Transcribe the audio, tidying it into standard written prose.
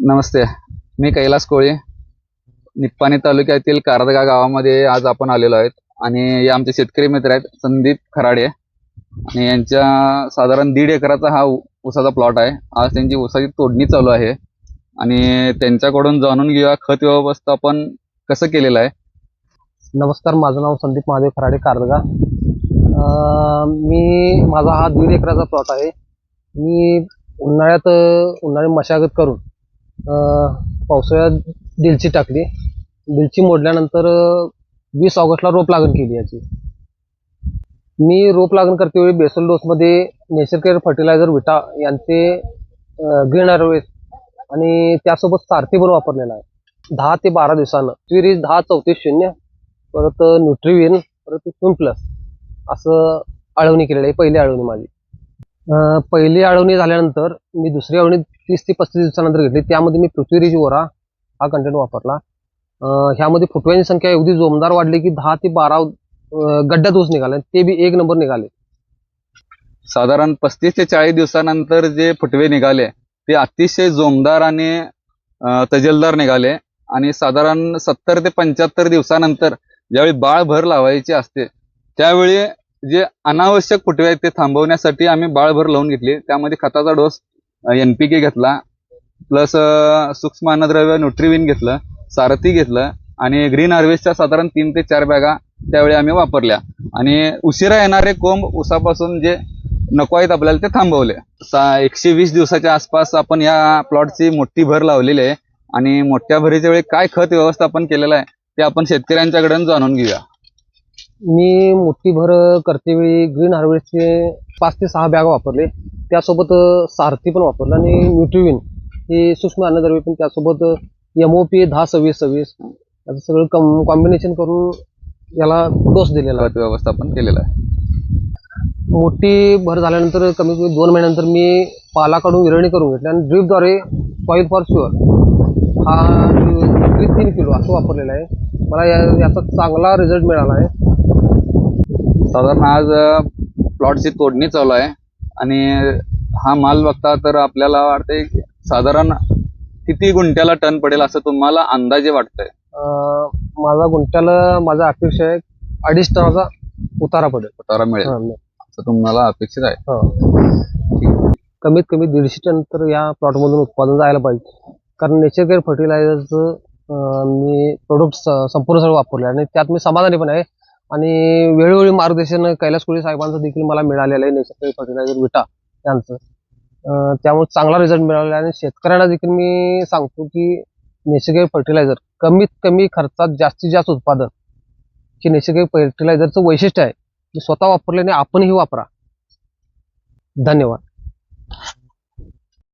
नमस्ते. मी कैलास कोळी, निप्पाणी तालुक्यातील कारदगा गावामध्ये आज आपण आलेलो आहेत आणि हे आमचे शेतकरी मित्र आहेत संदीप खराडे आणि यांच्या साधारण 1.5 एकराचा हा ऊसाचा प्लॉट आहे. आज त्यांची ऊसाची तोडणी चालू आहे आणि त्यांच्याकडून जाणून घेऊया खत व्यवस्थापन कसं केलेलं आहे. नमस्कार, माझं नाव संदीप महादेव खराडे, कारदगा. माझा हा 1.5 एकराचा प्लॉट आहे. मी उन्हाळी मशागत करून पावसाळ्यात दिलची टाकली. दिलची मोडल्यानंतर 20 ऑगस्टला रोप लागण केली याची. मी रोप लागण करते वेळी बेसल डोसमध्ये नेचरकेअर फर्टिलायझर विटा यांचे ग्रीन हार्वेस आणि त्यासोबत सारथी पण वापरलेला आहे. 10 ते 12 दिवसानं ट्विरीज 10-34-0, परत न्यूट्रिविन, परत सून प्लस असं आळवणी केलेलं आहे. पहिली आळवणी माझी. पहिली आळवणी झाल्यानंतर मी दुसरी आळवणी 30 ते 35 दिवसानंतर घेतली. त्यामध्ये मी पृथ्वीरीज ओरा हा कंटेंट वापरला. ह्यामध्ये फुटव्यांची संख्या एवढी जोमदार वाढली की 10 ते 12 गड्ड्यात ऊस निघाले, ते बी 1 नंबर निघाले. साधारण 35 ते 40 दिवसानंतर जे फुटवे निघाले ते अतिशय जोमदार आणि तजेलदार निघाले आणि साधारण 70 ते 75 दिवसानंतर ज्यावेळी बाळ भर लावायची असते त्यावेळी जे अनावश्यक फुटवे आहेत ते थांबवण्यासाठी आम्ही बाळभर लावून घेतली. त्यामध्ये खताचा डोस NPK घेतला, प्लस सूक्ष्म अन्नद्रव्य न्यूट्रिविन घेतलं, सारथी घेतलं आणि ग्रीन हार्वेस्टच्या साधारण 3 ते 4 बॅगा त्यावेळी आम्ही वापरल्या आणि उशिरा येणारे कोंब ऊसापासून जे नको आहेत आपल्याला ते थांबवले. 120 दिवसाच्या आसपास आपण या प्लॉटची मोठी भर लावलेली आहे आणि मोठ्या भरीच्या वेळी काय खत व्यवस्थापन केलेलं आहे ते आपण शेतकऱ्यांच्याकडून जाणून घेऊया. मी मोठी भर करते वेळी ग्रीन हार्वेस्टचे 5 ते 6 बॅग वापरले. त्यासोबत सारथी पण वापरलं आणि न्यूट्रिविन हे सूक्ष्म अन्नद्रव्य पण, त्यासोबत MOP 10-26-26 याचं सगळं कॉम्बिनेशन करून याला डोस दिलेला आहे. खत व्यवस्थापन केलेलं आहे. मोठी भर झाल्यानंतर कमीत कमी 2 महिन्यानंतर मी पालाकडून विरळणी करून घेतली आणि ड्रीपद्वारे सॉईल फॉर शुअर हा 3 किलो असं वापरलेलं आहे. मला याचा चांगला रिझल्ट मिळाला आहे. साधारण आज प्लॉटची तोडणी चालू आहे आणि हा माल बघता तर आपल्याला वाटतंय साधारण किती गुंठ्याला टन पडेल असं तुम्हाला अंदाजे वाटतंय? माझा गुंठ्याला माझा अपेक्षा आहे 2.5 टनाचा उतारा पडेल. उतारा मिळेल असं तुम्हाला अपेक्षित आहे? कमीत कमी 150 टन तर या प्लॉटमधून उत्पादन जायला पाहिजे. कारण नेचरकेअर फर्टिलायझरचं मी प्रोडक्ट संपूर्ण सगळं वापरले आणि त्यात मी समाधानी पण आहे. आणि वेळोवेळी मार्गदर्शन कैलास कोळी साहेबांचं देखील मला मिळालेलं आहे, नेचरकेअर फर्टिलायझर विटा यांचं. त्यामुळे चांगला रिझल्ट मिळाला आणि शेतकऱ्यांना देखील मी सांगतो की नेचरकेअर फर्टिलायझर कमीत कमी खर्चात जास्तीत जास्त उत्पादन हे नेचरकेअर फर्टिलायझरचं वैशिष्ट्य आहे. स्वतः वापरल्याने आपणही वापरा. धन्यवाद.